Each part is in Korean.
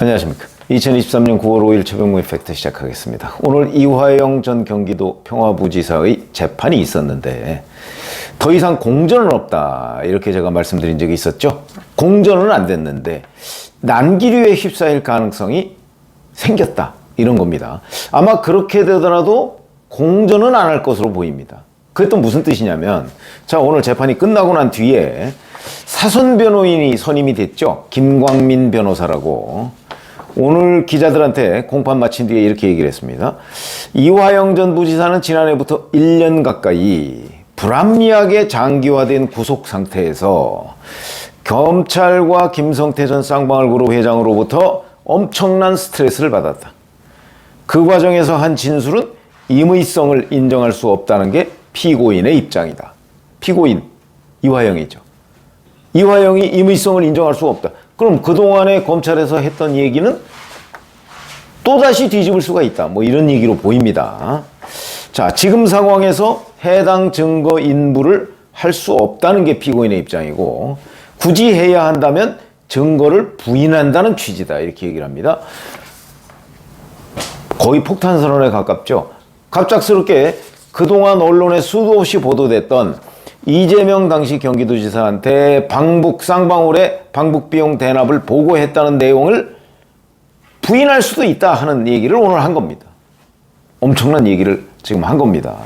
안녕하십니까. 2023년 9월 5일 최병무의 팩트 시작하겠습니다. 오늘 이화영 전 경기도 평화부지사의 재판이 있었는데 더 이상 공전은 없다 이렇게 제가 말씀드린 적이 있었죠. 공전은 안 됐는데 난기류에 휩싸일 가능성이 생겼다 이런 겁니다. 아마 그렇게 되더라도 공전은 안 할 것으로 보입니다. 그게 또 무슨 뜻이냐면, 자, 오늘 재판이 끝나고 난 뒤에 사선 변호인이 선임이 됐죠. 김광민 변호사라고. 오늘 기자들한테 공판 마친 뒤에 이렇게 얘기를 했습니다. 이화영 전 부지사는 지난해부터 1년 가까이 불합리하게 장기화된 구속 상태에서 검찰과 김성태 전 쌍방울그룹 회장으로부터 엄청난 스트레스를 받았다. 그 과정에서 한 진술은 임의성을 인정할 수 없다는 게 피고인의 입장이다. 피고인 이화영이죠. 이화영이 임의성을 인정할 수 없다. 그럼 그동안에 검찰에서 했던 얘기는 또다시 뒤집을 수가 있다. 뭐 이런 얘기로 보입니다. 자, 지금 상황에서 해당 증거 인부를 할 수 없다는 게 피고인의 입장이고, 굳이 해야 한다면 증거를 부인한다는 취지다. 이렇게 얘기를 합니다. 거의 폭탄 선언에 가깝죠. 갑작스럽게 그동안 언론에 수도 없이 보도됐던 이재명 당시 경기도지사한테 쌍방울의 방북 비용 대납을 보고했다는 내용을 부인할 수도 있다 하는 얘기를 오늘 한 겁니다. 엄청난 얘기를 지금 한 겁니다.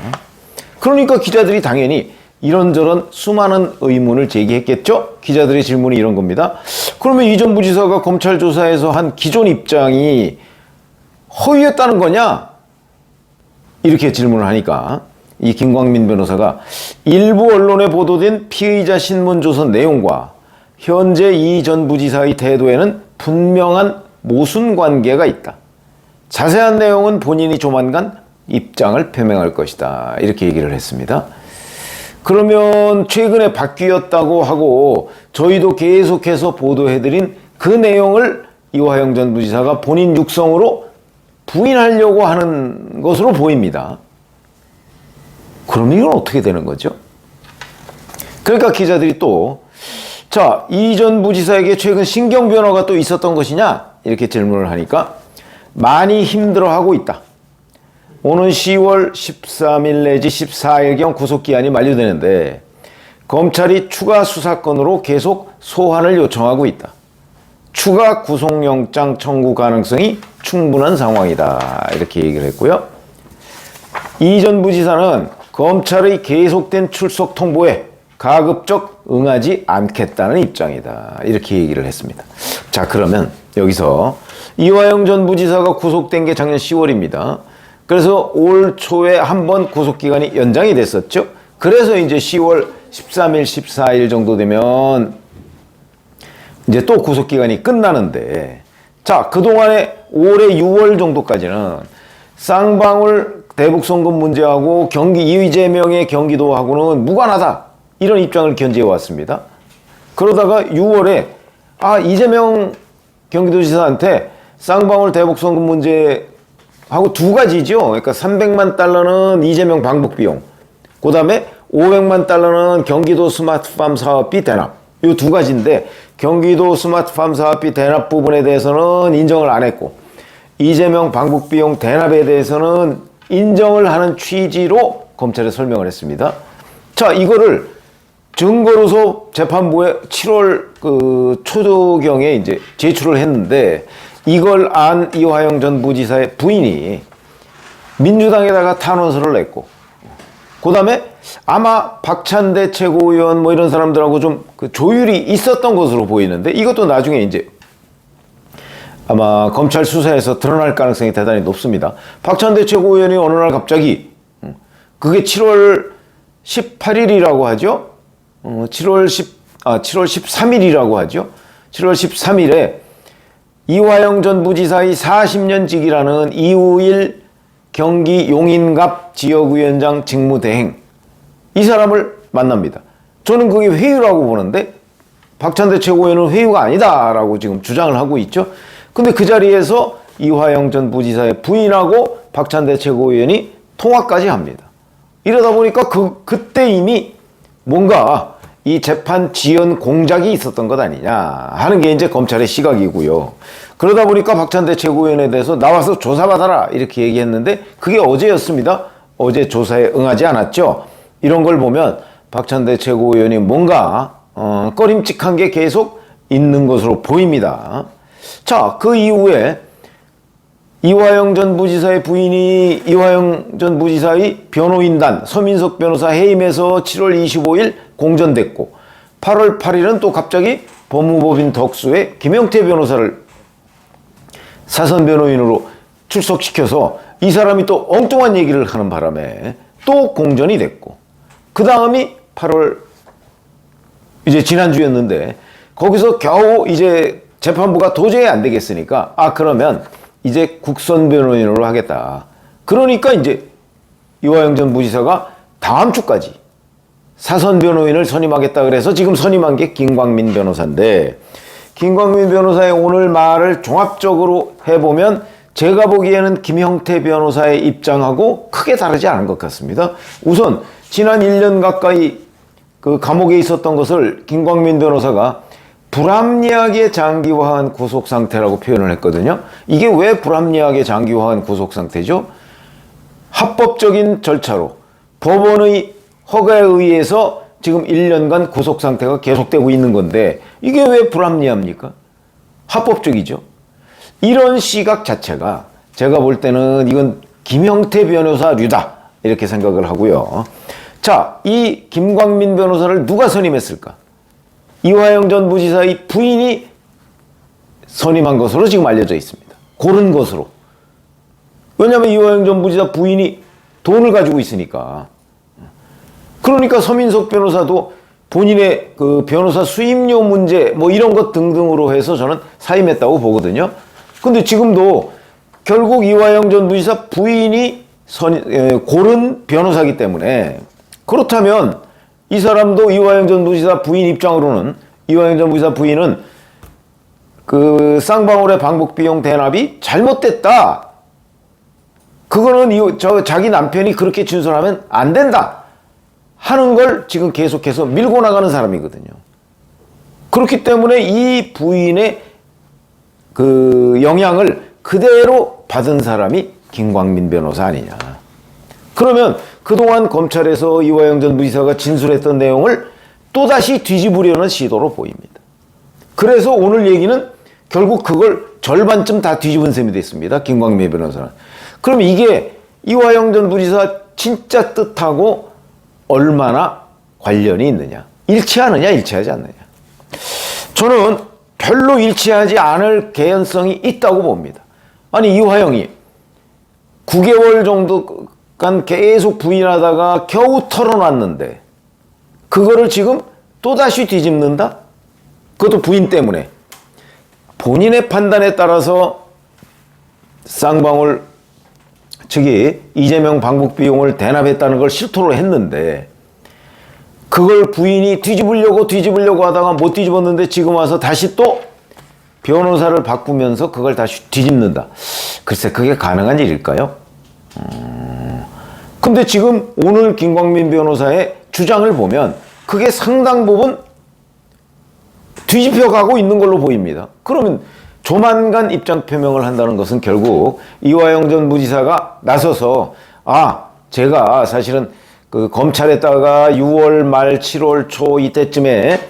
그러니까 기자들이 당연히 이런저런 수많은 의문을 제기했겠죠? 기자들의 질문이 이런 겁니다. 그러면 이 전 부지사가 검찰 조사에서 한 기존 입장이 허위였다는 거냐? 이렇게 질문을 하니까 이 김광민 변호사가 일부 언론에 보도된 피의자 신문조서 내용과 현재 이 전 부지사의 태도에는 분명한 모순관계가 있다. 자세한 내용은 본인이 조만간 입장을 표명할 것이다. 이렇게 얘기를 했습니다. 그러면 최근에 바뀌었다고 하고 저희도 계속해서 보도해드린 그 내용을 이화영 전 부지사가 본인 육성으로 부인하려고 하는 것으로 보입니다. 그러면 이건 어떻게 되는 거죠? 그러니까 기자들이 또, 자, 이 전 부지사에게 최근 신경 변화가 또 있었던 것이냐? 이렇게 질문을 하니까 많이 힘들어하고 있다. 오는 10월 13일 내지 14일경 구속기한이 만료되는데 검찰이 추가 수사건으로 계속 소환을 요청하고 있다. 추가 구속영장 청구 가능성이 충분한 상황이다. 이렇게 얘기를 했고요. 이 전 부지사는 검찰의 계속된 출석 통보에 가급적 응하지 않겠다는 입장이다. 이렇게 얘기를 했습니다. 자, 그러면 여기서 이화영 전 부지사가 구속된 게 작년 10월입니다. 그래서 올 초에 한 번 구속기간이 연장이 됐었죠. 그래서 이제 10월 13일, 14일 정도 되면 이제 또 구속기간이 끝나는데, 자, 그동안에 올해 6월 정도까지는 쌍방울 대북송금 문제하고 이재명의 경기도하고는 무관하다. 이런 입장을 견지해 왔습니다. 그러다가 6월에 이재명 경기도지사한테 쌍방울 대북송금 문제하고 두 가지죠. 그러니까 300만 달러는 이재명 방북 비용, 그 다음에 500만 달러는 경기도 스마트팜 사업비 대납. 이 두 가지인데 경기도 스마트팜 사업비 대납 부분에 대해서는 인정을 안 했고 이재명 방북 비용 대납에 대해서는 인정을 하는 취지로 검찰에 설명을 했습니다. 자, 이거를 증거로서 재판부에 7월 초경에 이제 제출을 했는데 이걸 안 이화영 전 부지사의 부인이 민주당에다가 탄원서를 냈고, 그 다음에 아마 박찬대 최고위원 뭐 이런 사람들하고 좀 조율이 있었던 것으로 보이는데 이것도 나중에 이제 아마 검찰 수사에서 드러날 가능성이 대단히 높습니다. 박찬대 최고위원이 어느 날 갑자기, 그게 7월 18일이라고 하죠. 7월 13일이라고 하죠. 7월 13일에 이화영 전 부지사의 40년직이라는 이우일 경기 용인갑 지역위원장 직무대행, 이 사람을 만납니다. 저는 그게 회유라고 보는데 박찬대 최고위원은 회유가 아니다라고 지금 주장을 하고 있죠. 근데 그 자리에서 이화영 전 부지사의 부인하고 박찬대 최고위원이 통화까지 합니다. 이러다 보니까 그때 이미 뭔가 이 재판 지연 공작이 있었던 것 아니냐 하는 게 이제 검찰의 시각이고요. 그러다 보니까 박찬대 최고위원에 대해서 나와서 조사받아라 이렇게 얘기했는데 그게 어제였습니다. 어제 조사에 응하지 않았죠. 이런 걸 보면 박찬대 최고위원이 뭔가 꺼림칙한 게 계속 있는 것으로 보입니다. 자, 그 이후에 이화영 전 부지사의 부인이 이화영 전 부지사의 변호인단 서민석 변호사 해임에서 7월 25일 공전됐고 8월 8일은 또 갑자기 법무법인 덕수의 김영태 변호사를 사선 변호인으로 출석시켜서 이 사람이 또 엉뚱한 얘기를 하는 바람에 또 공전이 됐고 그 다음이 8월 이제 지난주였는데 거기서 겨우 이제 재판부가 도저히 안 되겠으니까 그러면 이제 국선 변호인으로 하겠다. 그러니까 이제 이화영 전 부지사가 다음 주까지 사선 변호인을 선임하겠다 그래서 지금 선임한 게 김광민 변호사인데 김광민 변호사의 오늘 말을 종합적으로 해보면 제가 보기에는 김형태 변호사의 입장하고 크게 다르지 않은 것 같습니다. 우선 지난 1년 가까이 그 감옥에 있었던 것을 김광민 변호사가 불합리하게 장기화한 구속 상태라고 표현을 했거든요. 이게 왜 불합리하게 장기화한 구속 상태죠? 합법적인 절차로 법원의 허가에 의해서 지금 1년간 구속 상태가 계속되고 있는 건데 이게 왜 불합리합니까? 합법적이죠. 이런 시각 자체가 제가 볼 때는 이건 김형태 변호사류다 이렇게 생각을 하고요. 자, 이 김광민 변호사를 누가 선임했을까? 이화영 전 부지사의 부인이 선임한 것으로 지금 알려져 있습니다. 고른 것으로. 왜냐하면 이화영 전 부지사 부인이 돈을 가지고 있으니까. 그러니까 서민석 변호사도 본인의 그 변호사 수임료 문제 뭐 이런 것 등등으로 해서 저는 사임했다고 보거든요. 근데 지금도 결국 이화영 전 부지사 부인이 고른 변호사이기 때문에 그렇다면 이 사람도 이화영 전 부지사 부인 입장으로는 이화영 전 부지사 부인은 그 쌍방울의 방북 비용 대납이 잘못됐다. 그거는 자기 남편이 그렇게 진술하면 안 된다. 하는 걸 지금 계속해서 밀고 나가는 사람이거든요. 그렇기 때문에 이 부인의 그 영향을 그대로 받은 사람이 김광민 변호사 아니냐. 그러면 그동안 검찰에서 이화영 전 부지사가 진술했던 내용을 또다시 뒤집으려는 시도로 보입니다. 그래서 오늘 얘기는 결국 그걸 절반쯤 다 뒤집은 셈이 됐습니다. 김광민 변호사는. 그럼 이게 이화영 전 부지사 진짜 뜻하고 얼마나 관련이 있느냐. 일치하느냐 일치하지 않느냐. 저는 별로 일치하지 않을 개연성이 있다고 봅니다. 아니 이화영이 9개월 정도간 계속 부인하다가 겨우 털어놨는데 그거를 지금 또다시 뒤집는다? 그것도 부인 때문에. 본인의 판단에 따라서 쌍방울 측이 이재명 방북 비용을 대납했다는 걸 실토로 했는데 그걸 부인이 뒤집으려고 하다가 못 뒤집었는데 지금 와서 다시 또 변호사를 바꾸면서 그걸 다시 뒤집는다. 글쎄 그게 가능한 일일까요? 근데 지금 오늘 김광민 변호사의 주장을 보면 그게 상당 부분 뒤집혀가고 있는 걸로 보입니다. 그러면 조만간 입장 표명을 한다는 것은 결국 이화영 전 부지사가 나서서 제가 사실은 그 검찰에다가 6월 말 7월 초 이때쯤에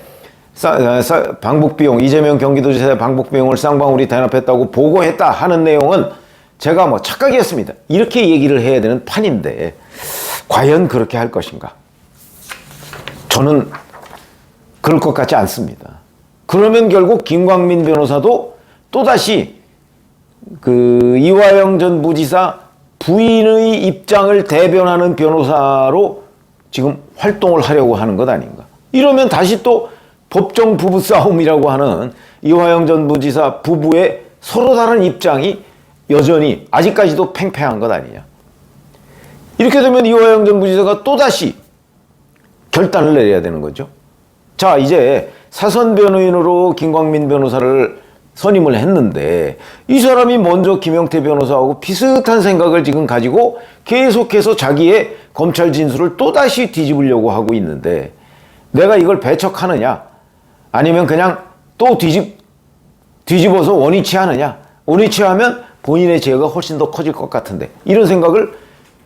방북비용 이재명 경기도지사의 방북비용을 쌍방울이 대납했다고 보고했다 하는 내용은 제가 뭐 착각이었습니다. 이렇게 얘기를 해야 되는 판인데 과연 그렇게 할 것인가? 저는 그럴 것 같지 않습니다. 그러면 결국 김광민 변호사도 또다시 그 이화영 전 부지사 부인의 입장을 대변하는 변호사로 지금 활동을 하려고 하는 것 아닌가. 이러면 다시 또 법정 부부싸움이라고 하는 이화영 전 부지사 부부의 서로 다른 입장이 여전히 아직까지도 팽팽한 것 아니냐. 이렇게 되면 이화영 전 부지사가 또다시 결단을 내려야 되는 거죠. 자, 이제 사선 변호인으로 김광민 변호사를 선임을 했는데 이 사람이 먼저 김영태 변호사하고 비슷한 생각을 지금 가지고 계속해서 자기의 검찰 진술을 또다시 뒤집으려고 하고 있는데 내가 이걸 배척하느냐, 아니면 그냥 또 뒤집어서 원위치 하느냐. 원위치 하면 본인의 죄가 훨씬 더 커질 것 같은데, 이런 생각을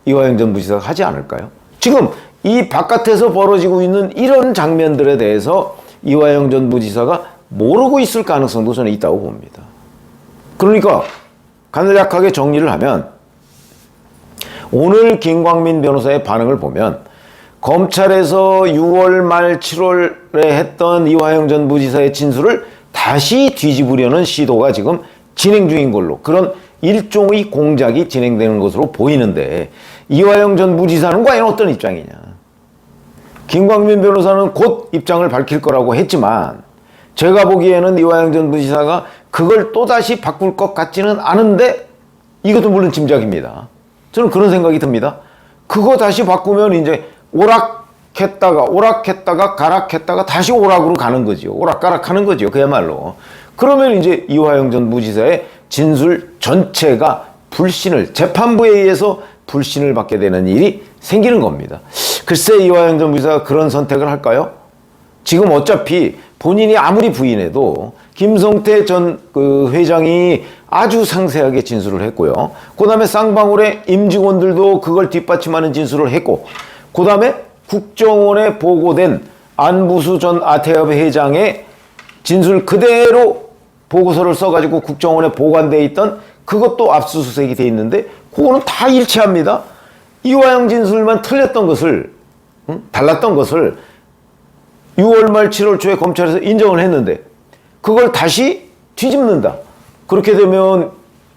이화영 전 부지사가 하지 않을까요? 지금 이 바깥에서 벌어지고 있는 이런 장면들에 대해서 이화영 전 부지사가 모르고 있을 가능성도 저는 있다고 봅니다. 그러니까 간략하게 정리를 하면, 오늘 김광민 변호사의 반응을 보면 검찰에서 6월 말 7월에 했던 이화영 전 부지사의 진술을 다시 뒤집으려는 시도가 지금 진행 중인 걸로, 그런 일종의 공작이 진행되는 것으로 보이는데, 이화영 전 부지사는 과연 어떤 입장이냐. 김광민 변호사는 곧 입장을 밝힐 거라고 했지만, 제가 보기에는 이화영 전 부지사가 그걸 또다시 바꿀 것 같지는 않은데, 이것도 물론 짐작입니다. 저는 그런 생각이 듭니다. 그거 다시 바꾸면 이제 오락했다가 가락했다가 다시 오락으로 가는 거죠. 오락가락 하는 거죠. 그야말로. 그러면 이제 이화영 전 부지사의 진술 전체가 재판부에 의해서 불신을 받게 되는 일이 생기는 겁니다. 글쎄, 이화영 전 부지사가 그런 선택을 할까요? 지금 어차피 본인이 아무리 부인해도 김성태 전 회장이 아주 상세하게 진술을 했고요. 그 다음에 쌍방울의 임직원들도 그걸 뒷받침하는 진술을 했고, 그 다음에 국정원에 보고된 안부수 전 아태협 회장의 진술 그대로 보고서를 써가지고 국정원에 보관되어 있던 그것도 압수수색이 돼 있는데, 그거는 다 일치합니다. 이화영 진술만 틀렸던 것을, 달랐던 것을 6월 말 7월 초에 검찰에서 인정을 했는데, 그걸 다시 뒤집는다. 그렇게 되면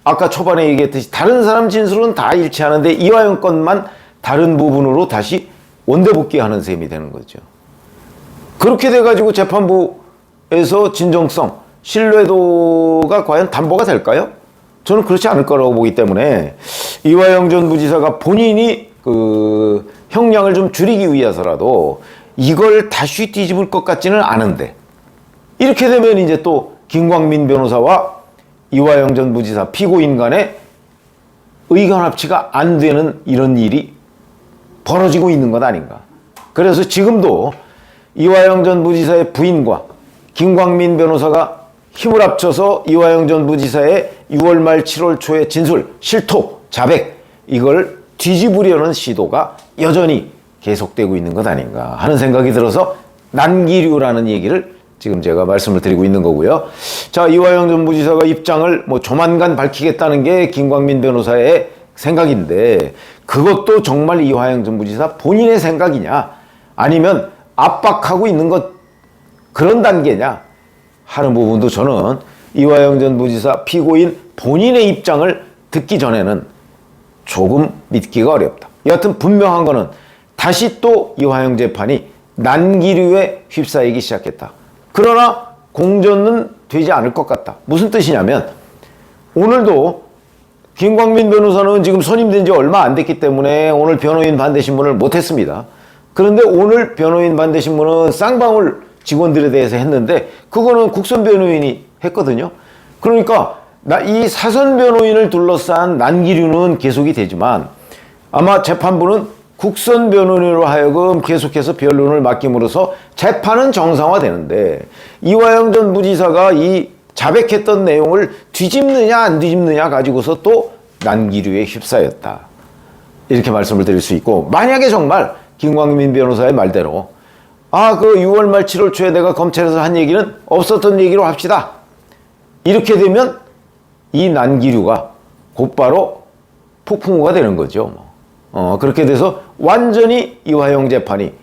아까 초반에 얘기했듯이 다른 사람 진술은 다 일치하는데 이화영 건만 다른 부분으로 다시 원대복귀하는 셈이 되는 거죠. 그렇게 돼가지고 재판부에서 진정성, 신뢰도가 과연 담보가 될까요? 저는 그렇지 않을 거라고 보기 때문에, 이화영 전 부지사가 본인이 형량을 좀 줄이기 위해서라도 이걸 다시 뒤집을 것 같지는 않은데, 이렇게 되면 이제 또 김광민 변호사와 이화영 전 부지사 피고인 간에 의견 합치가 안 되는 이런 일이 벌어지고 있는 것 아닌가. 그래서 지금도 이화영 전 부지사의 부인과 김광민 변호사가 힘을 합쳐서 이화영 전 부지사의 6월 말 7월 초의 진술, 실토, 자백, 이걸 뒤집으려는 시도가 여전히 계속되고 있는 것 아닌가 하는 생각이 들어서 난기류라는 얘기를 지금 제가 말씀을 드리고 있는 거고요. 자, 이화영 전 부지사가 입장을 조만간 밝히겠다는 게 김광민 변호사의 생각인데, 그것도 정말 이화영 전 부지사 본인의 생각이냐, 아니면 압박하고 있는 것 그런 단계냐 하는 부분도 저는 이화영 전 부지사 피고인 본인의 입장을 듣기 전에는 조금 믿기가 어렵다. 여하튼 분명한 거는 다시 또 이화영 재판이 난기류에 휩싸이기 시작했다. 그러나 공전은 되지 않을 것 같다. 무슨 뜻이냐면, 오늘도 김광민 변호사는 지금 선임된 지 얼마 안 됐기 때문에 오늘 변호인 반대 신문을 못했습니다. 그런데 오늘 변호인 반대 신문은 쌍방울 직원들에 대해서 했는데, 그거는 국선 변호인이 했거든요. 그러니까 이 사선 변호인을 둘러싼 난기류는 계속이 되지만, 아마 재판부는 국선 변호인으로 하여금 계속해서 변론을 맡김으로써 재판은 정상화되는데, 이화영 전 부지사가 이 자백했던 내용을 뒤집느냐 안 뒤집느냐 가지고서 또 난기류에 휩싸였다. 이렇게 말씀을 드릴 수 있고, 만약에 정말 김광민 변호사의 말대로 그 6월 말 7월 초에 내가 검찰에서 한 얘기는 없었던 얘기로 합시다. 이렇게 되면 이 난기류가 곧바로 폭풍우가 되는 거죠. 그렇게 돼서 완전히 이화영 재판이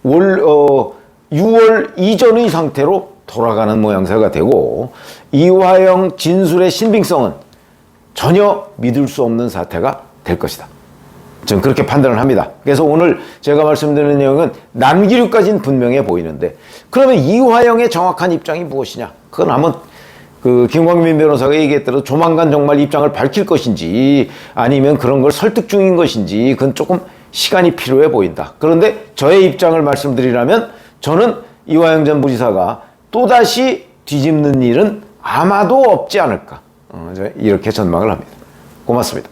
6월 이전의 상태로 돌아가는 모양새가 되고, 이화영 진술의 신빙성은 전혀 믿을 수 없는 사태가 될 것이다. 저는 그렇게 판단을 합니다. 그래서 오늘 제가 말씀드리는 내용은 난기류까지는 분명해 보이는데, 그러면 이화영의 정확한 입장이 무엇이냐? 그건 한번 김광민 변호사가 얘기했대로 조만간 정말 입장을 밝힐 것인지, 아니면 그런 걸 설득 중인 것인지, 그건 조금 시간이 필요해 보인다. 그런데 저의 입장을 말씀드리라면, 저는 이화영 전 부지사가 또다시 뒤집는 일은 아마도 없지 않을까, 이렇게 전망을 합니다. 고맙습니다.